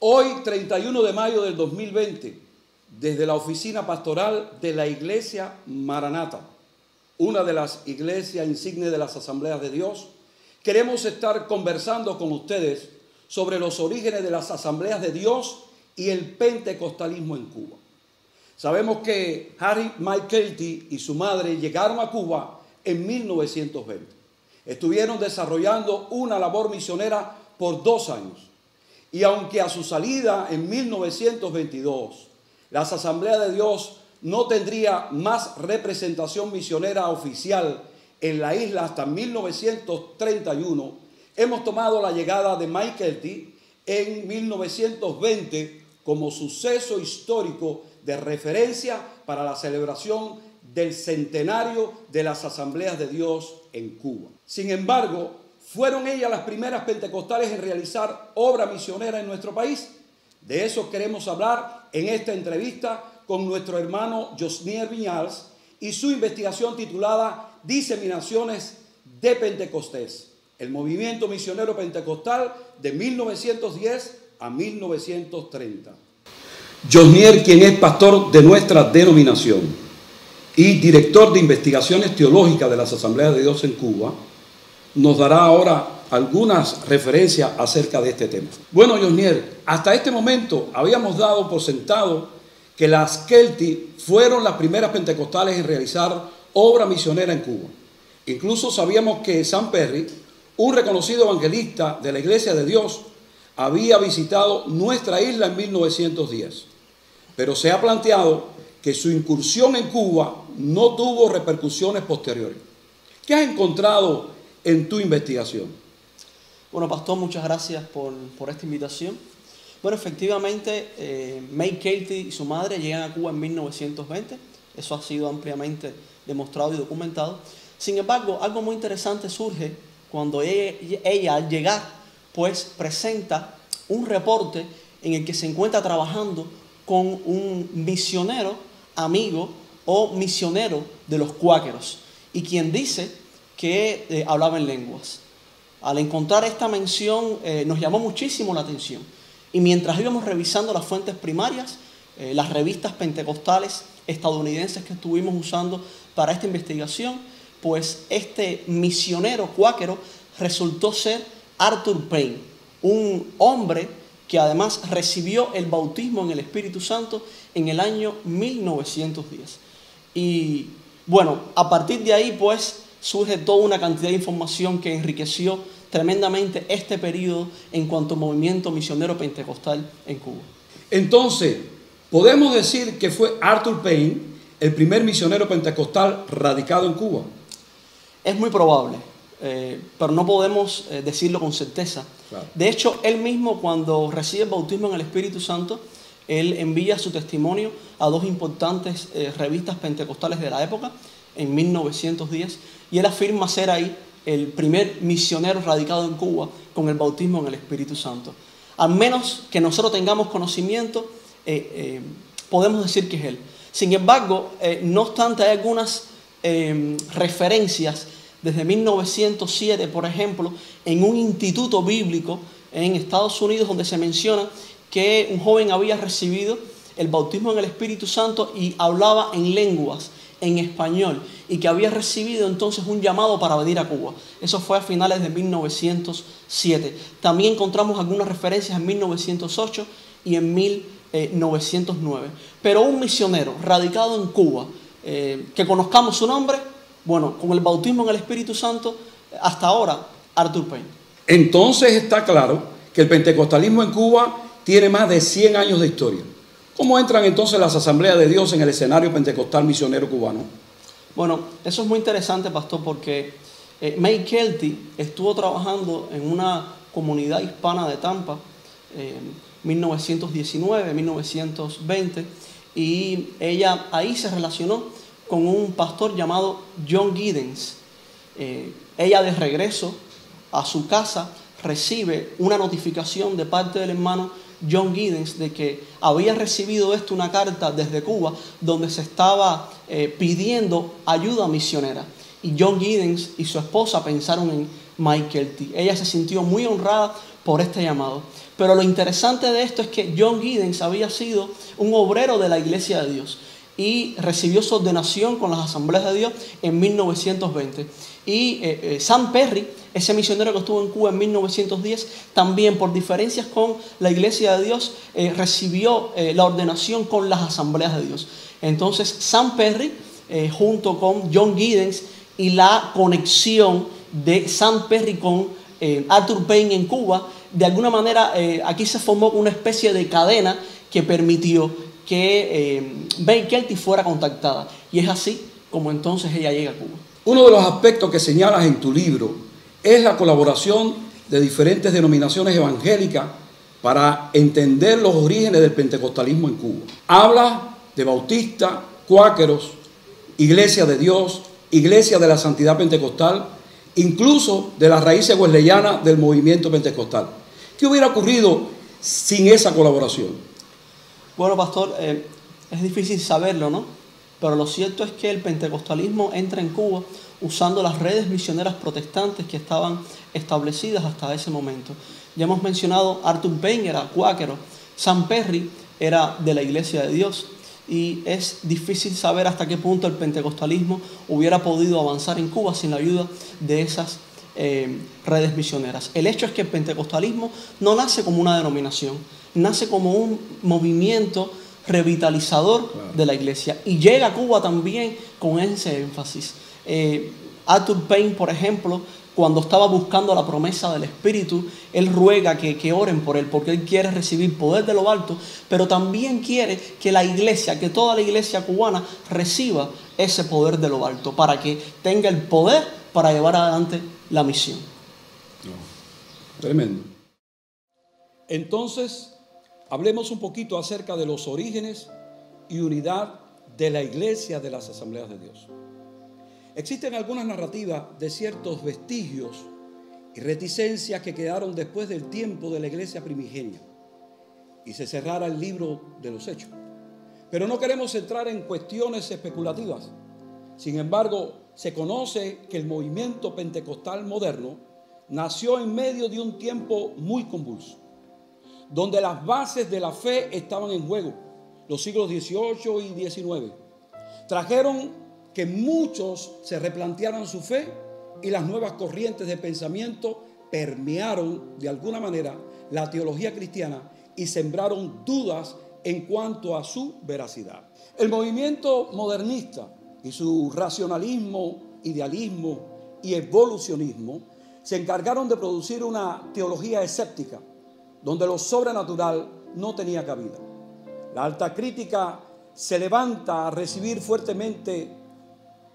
Hoy, 31 de mayo del 2020, desde la oficina pastoral de la Iglesia Maranata, una de las iglesias insignes de las Asambleas de Dios, queremos estar conversando con ustedes sobre los orígenes de las Asambleas de Dios y el pentecostalismo en Cuba. Sabemos que Harry McKelty y su madre llegaron a Cuba en 1920. Estuvieron desarrollando una labor misionera por 2 años. Y aunque a su salida en 1922, las Asambleas de Dios no tendría más representación misionera oficial en la isla hasta 1931, hemos tomado la llegada de McKelty en 1920 como suceso histórico de referencia para la celebración del centenario de las Asambleas de Dios en Cuba. Sin embargo, ¿fueron ellas las primeras pentecostales en realizar obra misionera en nuestro país? De eso queremos hablar en esta entrevista con nuestro hermano Josnier Viñals y su investigación titulada Diseminaciones de Pentecostés, el movimiento misionero pentecostal de 1910 a 1930. Josnier, quien es pastor de nuestra denominación y director de investigaciones teológicas de las Asambleas de Dios en Cuba, nos dará ahora algunas referencias acerca de este tema. Bueno, Josnier, hasta este momento habíamos dado por sentado que las Kelty fueron las primeras pentecostales en realizar obra misionera en Cuba. Incluso sabíamos que Sam Perry, un reconocido evangelista de la Iglesia de Dios, había visitado nuestra isla en 1910. Pero se ha planteado que su incursión en Cuba no tuvo repercusiones posteriores. ¿Qué has encontrado en tu investigación? Bueno, pastor, muchas gracias por esta invitación. Bueno, efectivamente, McKelty y su madre llegan a Cuba en 1920. Eso ha sido ampliamente demostrado y documentado. Sin embargo, algo muy interesante surge cuando ella al llegar, pues presenta un reporte en el que se encuentra trabajando con un misionero amigo o misionero de los cuáqueros, y quien dice que hablaba en lenguas. Al encontrar esta mención nos llamó muchísimo la atención, y mientras íbamos revisando las fuentes primarias, las revistas pentecostales estadounidenses que estuvimos usando para esta investigación, pues este misionero cuáquero resultó ser Arthur Payne, un hombre que además recibió el bautismo en el Espíritu Santo en el año 1910. Y bueno, a partir de ahí pues surge toda una cantidad de información que enriqueció tremendamente este periodo en cuanto a movimiento misionero pentecostal en Cuba. Entonces, ¿podemos decir que fue Arthur Payne el primer misionero pentecostal radicado en Cuba? Es muy probable, pero no podemos decirlo con certeza. Claro. De hecho, él mismo, cuando recibe el bautismo en el Espíritu Santo, él envía su testimonio a 2 importantes revistas pentecostales de la época, en 1910, y él afirma ser ahí el primer misionero radicado en Cuba con el bautismo en el Espíritu Santo. Al menos que nosotros tengamos conocimiento, podemos decir que es él. Sin embargo, no obstante, hay algunas referencias desde 1907, por ejemplo, en un instituto bíblico en Estados Unidos, donde se menciona que un joven había recibido el bautismo en el Espíritu Santo y hablaba en lenguas, en español, y que había recibido entonces un llamado para venir a Cuba. Eso fue a finales de 1907. También encontramos algunas referencias en 1908 y en 1909. Pero un misionero radicado en Cuba, que conozcamos su nombre, bueno, con el bautismo en el Espíritu Santo, hasta ahora, Arthur Payne. Entonces está claro que el pentecostalismo en Cuba tiene más de 100 años de historia. ¿Cómo entran entonces las Asambleas de Dios en el escenario pentecostal misionero cubano? Bueno, eso es muy interesante, pastor, porque McKelty estuvo trabajando en una comunidad hispana de Tampa en 1919, 1920, y ella ahí se relacionó con un pastor llamado John Giddens. Ella, de regreso a su casa, recibe una notificación de parte del hermano John Giddens de que había recibido una carta desde Cuba donde se estaba pidiendo ayuda misionera. y John Giddens y su esposa pensaron en Mike Kelty. Ella se sintió muy honrada por este llamado. Pero lo interesante de esto es que John Giddens había sido un obrero de la Iglesia de Dios y recibió su ordenación con las Asambleas de Dios en 1920. Y Sam Perry, ese misionero que estuvo en Cuba en 1910, también por diferencias con la Iglesia de Dios, recibió la ordenación con las Asambleas de Dios. Entonces Sam Perry, junto con John Giddens y la conexión de Sam Perry con Arthur Payne en Cuba, de alguna manera aquí se formó una especie de cadena que permitió que May Kelty fuera contactada. Y es así como entonces ella llega a Cuba. Uno de los aspectos que señalas en tu libro es la colaboración de diferentes denominaciones evangélicas para entender los orígenes del pentecostalismo en Cuba. Hablas de bautistas, cuáqueros, Iglesia de Dios, Iglesia de la Santidad Pentecostal, incluso de las raíces wesleyanas del movimiento pentecostal. ¿Qué hubiera ocurrido sin esa colaboración? Bueno, pastor, es difícil saberlo, ¿no? Pero lo cierto es que el pentecostalismo entra en Cuba usando las redes misioneras protestantes que estaban establecidas hasta ese momento. Ya hemos mencionado, Arthur Payne era cuáquero, Sam Perry era de la Iglesia de Dios, y es difícil saber hasta qué punto el pentecostalismo hubiera podido avanzar en Cuba sin la ayuda de esas redes misioneras. El hecho es que el pentecostalismo no nace como una denominación, nace como un movimiento revitalizador de la iglesia y llega a Cuba también con ese énfasis. Arthur Payne, por ejemplo, cuando estaba buscando la promesa del Espíritu, él ruega que oren por él, porque él quiere recibir poder de lo alto, pero también quiere que la iglesia, que toda la iglesia cubana reciba ese poder de lo alto, para que tenga el poder para llevar adelante la misión. Tremendo. Entonces, hablemos un poquito acerca de los orígenes y unidad de la Iglesia de las Asambleas de Dios. Existen algunas narrativas de ciertos vestigios y reticencias que quedaron después del tiempo de la iglesia primigenia y se cerrara el libro de los Hechos. Pero no queremos entrar en cuestiones especulativas. Sin embargo, se conoce que el movimiento pentecostal moderno nació en medio de un tiempo muy convulso, donde las bases de la fe estaban en juego. Los siglos XVIII y XIX trajeron que muchos se replantearan su fe y las nuevas corrientes de pensamiento permearon de alguna manera la teología cristiana y sembraron dudas en cuanto a su veracidad. El movimiento modernista y su racionalismo, idealismo y evolucionismo se encargaron de producir una teología escéptica donde lo sobrenatural no tenía cabida. La alta crítica se levanta a recibir fuertemente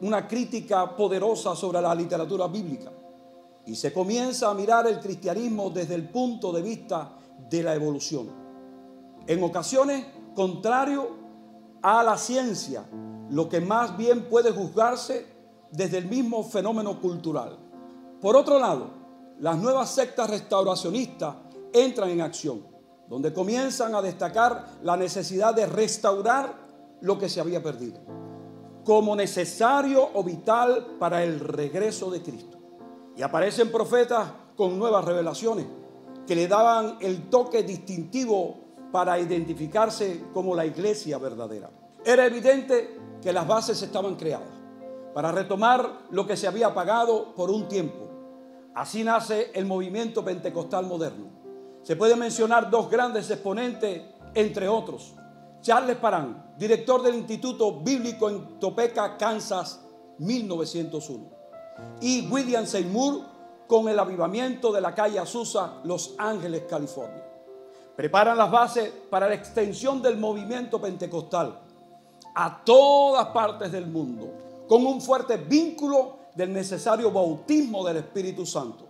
una crítica poderosa sobre la literatura bíblica y se comienza a mirar el cristianismo desde el punto de vista de la evolución. En ocasiones, contrario a la ciencia, lo que más bien puede juzgarse desde el mismo fenómeno cultural. Por otro lado, las nuevas sectas restauracionistas entran en acción, donde comienzan a destacar la necesidad de restaurar lo que se había perdido, como necesario o vital para el regreso de Cristo. Y aparecen profetas con nuevas revelaciones que le daban el toque distintivo para identificarse como la iglesia verdadera. Era evidente que las bases estaban creadas para retomar lo que se había apagado por un tiempo. Así nace el movimiento pentecostal moderno. Se pueden mencionar dos grandes exponentes, entre otros: Charles Parham, director del Instituto Bíblico en Topeka, Kansas, 1901. Y William Seymour, con el avivamiento de la calle Azusa, Los Ángeles, California. Preparan las bases para la extensión del movimiento pentecostal a todas partes del mundo, con un fuerte vínculo del necesario bautismo del Espíritu Santo,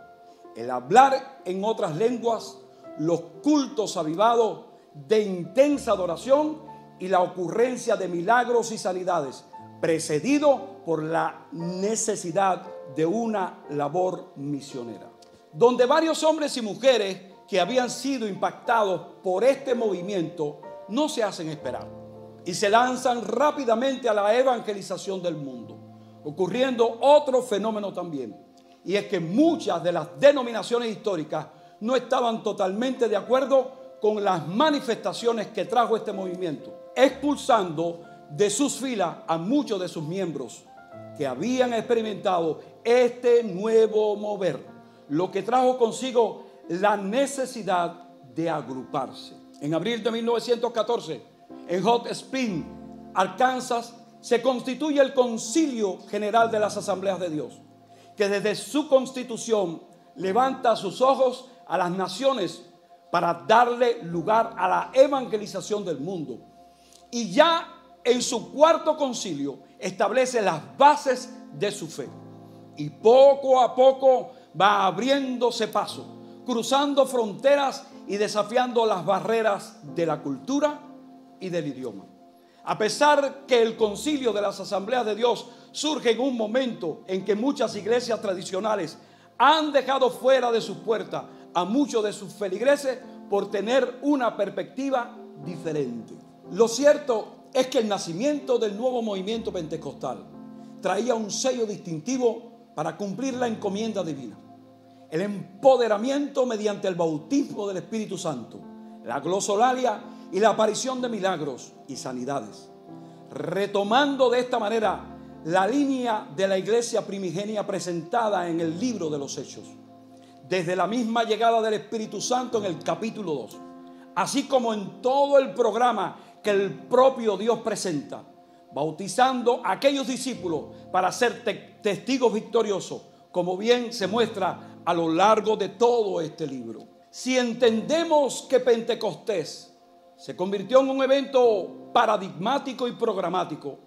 el hablar en otras lenguas, los cultos avivados de intensa adoración y la ocurrencia de milagros y sanidades, precedido por la necesidad de una labor misionera, donde varios hombres y mujeres que habían sido impactados por este movimiento no se hacen esperar y se lanzan rápidamente a la evangelización del mundo. ocurriendo otro fenómeno también. Y es que muchas de las denominaciones históricas no estaban totalmente de acuerdo con las manifestaciones que trajo este movimiento, expulsando de sus filas a muchos de sus miembros que habían experimentado este nuevo mover, lo que trajo consigo la necesidad de agruparse. En abril de 1914, en Hot Spring, Arkansas, se constituye el Concilio General de las Asambleas de Dios, que desde su constitución levanta sus ojos a las naciones para darle lugar a la evangelización del mundo. Y ya en su cuarto concilio establece las bases de su fe. Y poco a poco va abriéndose paso, cruzando fronteras y desafiando las barreras de la cultura y del idioma. A pesar que el concilio de las Asambleas de Dios surge en un momento en que muchas iglesias tradicionales han dejado fuera de sus puertas a muchos de sus feligreses por tener una perspectiva diferente. Lo cierto es que el nacimiento del nuevo movimiento pentecostal traía un sello distintivo para cumplir la encomienda divina: el empoderamiento mediante el bautismo del Espíritu Santo, la glosolalia y la aparición de milagros y sanidades, retomando de esta manera la línea de la iglesia primigenia presentada en el libro de los Hechos, desde la misma llegada del Espíritu Santo en el capítulo 2, así como en todo el programa que el propio Dios presenta, bautizando a aquellos discípulos para ser testigos victoriosos, como bien se muestra a lo largo de todo este libro. Si entendemos que Pentecostés se convirtió en un evento paradigmático y programático,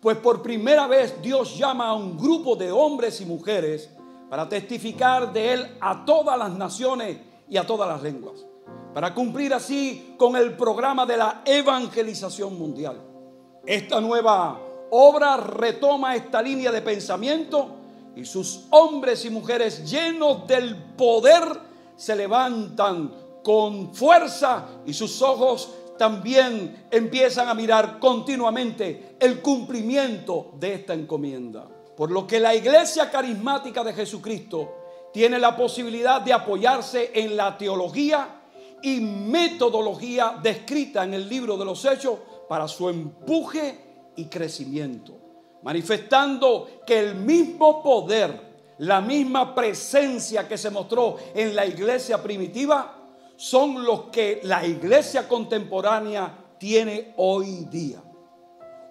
pues por primera vez Dios llama a un grupo de hombres y mujeres para testificar de Él a todas las naciones y a todas las lenguas, para cumplir así con el programa de la evangelización mundial. Esta nueva obra retoma esta línea de pensamiento y sus hombres y mujeres llenos del poder se levantan con fuerza y sus ojos también empiezan a mirar continuamente el cumplimiento de esta encomienda. Por lo que la iglesia carismática de Jesucristo tiene la posibilidad de apoyarse en la teología y metodología descrita en el libro de los Hechos para su empuje y crecimiento, manifestando que el mismo poder, la misma presencia que se mostró en la iglesia primitiva son los que la iglesia contemporánea tiene hoy día.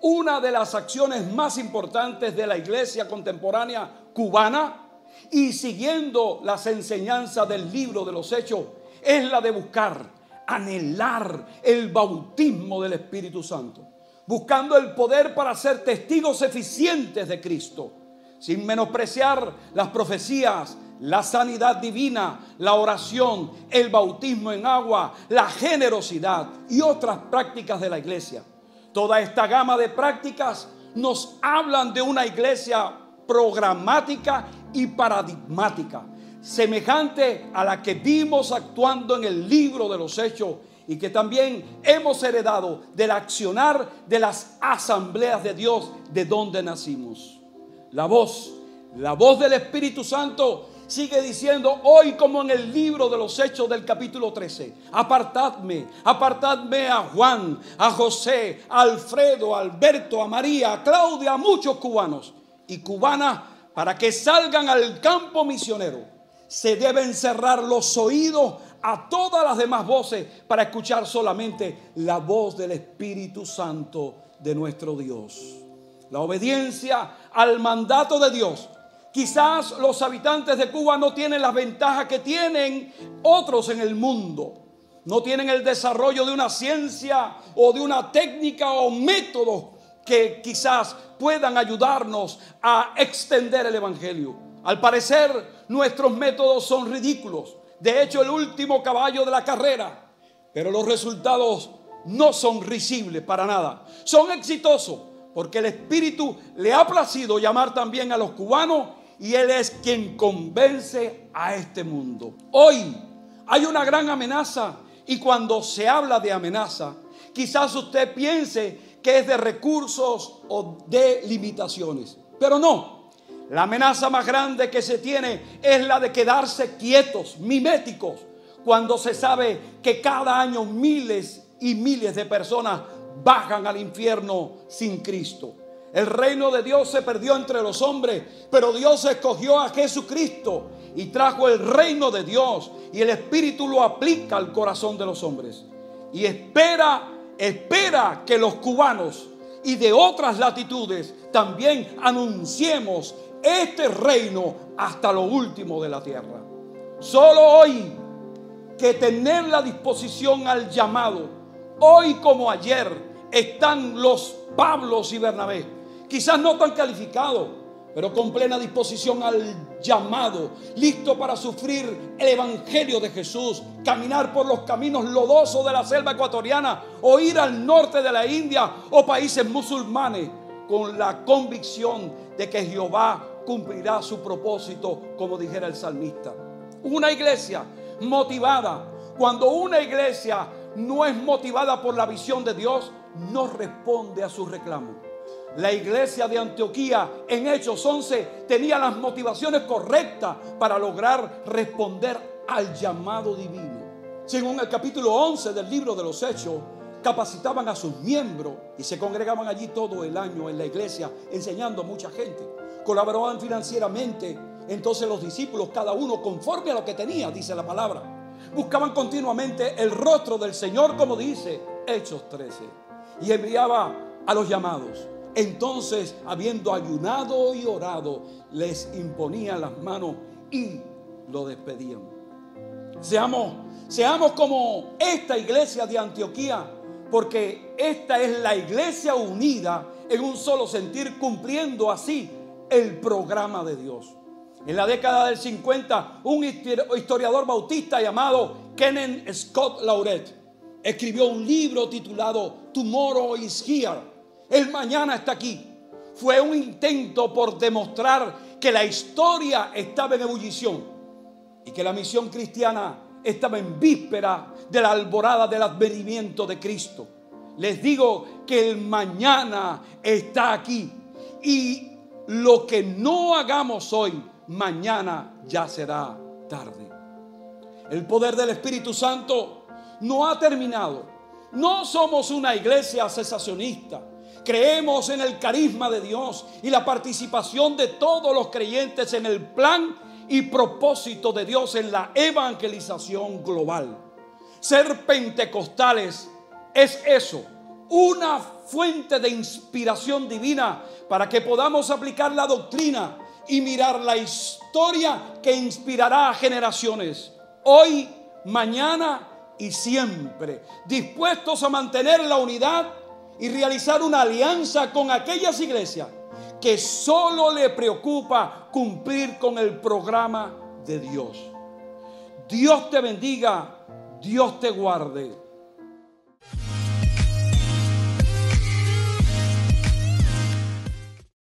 Una de las acciones más importantes de la iglesia contemporánea cubana, y siguiendo las enseñanzas del libro de los Hechos, es la de buscar, anhelar el bautismo del Espíritu Santo, buscando el poder para ser testigos eficientes de Cristo, sin menospreciar las profecías, la sanidad divina, la oración, el bautismo en agua, la generosidad y otras prácticas de la iglesia. Toda esta gama de prácticas nos hablan de una iglesia programática y paradigmática, semejante a la que vimos actuando en el libro de los Hechos y que también hemos heredado del accionar de las asambleas de Dios de donde nacimos. La voz del Espíritu Santo sigue diciendo hoy, como en el libro de los Hechos del capítulo 13: apartadme a Juan, a José, a Alfredo, a Alberto, a María, a Claudia, a muchos cubanos y cubanas, para que salgan al campo misionero. Se deben cerrar los oídos a todas las demás voces para escuchar solamente la voz del Espíritu Santo de nuestro Dios. La obediencia al mandato de Dios. Quizás los habitantes de Cuba no tienen las ventajas que tienen otros en el mundo. No tienen el desarrollo de una ciencia o de una técnica o método que quizás puedan ayudarnos a extender el evangelio. Al parecer, nuestros métodos son ridículos. De hecho, el último caballo de la carrera. Pero los resultados no son risibles para nada. Son exitosos porque el Espíritu le ha placido llamar también a los cubanos y Él es quien convence a este mundo. Hoy hay una gran amenaza, y cuando se habla de amenaza, quizás usted piense que es de recursos o de limitaciones. Pero no, la amenaza más grande que se tiene es la de quedarse quietos, miméticos, cuando se sabe que cada año miles y miles de personas bajan al infierno sin Cristo. El reino de Dios se perdió entre los hombres, pero Dios escogió a Jesucristo y trajo el reino de Dios, y el Espíritu lo aplica al corazón de los hombres. Y espera que los cubanos y de otras latitudes también anunciemos este reino hasta lo último de la tierra. Solo hoy que tener la disposición al llamado, hoy como ayer, están los Pablos y Bernabé, quizás no tan calificados, pero con plena disposición al llamado, listo para sufrir el evangelio de Jesús, caminar por los caminos lodosos de la selva ecuatoriana, o ir al norte de la India o países musulmanes, con la convicción de que Jehová cumplirá su propósito, como dijera el salmista. Una iglesia motivada, cuando una iglesia no es motivada por la visión de Dios, no responde a sus reclamos. La iglesia de Antioquía en Hechos 11 tenía las motivaciones correctas para lograr responder al llamado divino. Según el capítulo 11 del libro de los Hechos, capacitaban a sus miembros y se congregaban allí todo el año en la iglesia, enseñando a mucha gente. Colaboraban financieramente. Entonces los discípulos, cada uno conforme a lo que tenía, dice la palabra, buscaban continuamente el rostro del Señor, como dice Hechos 13, y enviaba a los llamados. Entonces, habiendo ayunado y orado, les imponían las manos y lo despedían. Seamos como esta iglesia de Antioquía, porque esta es la iglesia unida en un solo sentir, cumpliendo así el programa de Dios. En la década del 50, un historiador bautista llamado Kenneth Scott Lauret escribió un libro titulado Tomorrow is Here. El mañana está aquí. Fue un intento por demostrar que la historia estaba en ebullición y que la misión cristiana estaba en víspera de la alborada del advenimiento de Cristo. Les digo que el mañana está aquí, y lo que no hagamos hoy, mañana ya será tarde. El poder del Espíritu Santo no ha terminado. No somos una iglesia cesacionista. Creemos en el carisma de Dios y la participación de todos los creyentes en el plan y propósito de Dios en la evangelización global. Ser pentecostales es eso, una fuente de inspiración divina para que podamos aplicar la doctrina y mirar la historia que inspirará a generaciones, hoy, mañana y siempre, dispuestos a mantener la unidad y realizar una alianza con aquellas iglesias que solo le preocupa cumplir con el programa de Dios. Dios te bendiga, Dios te guarde.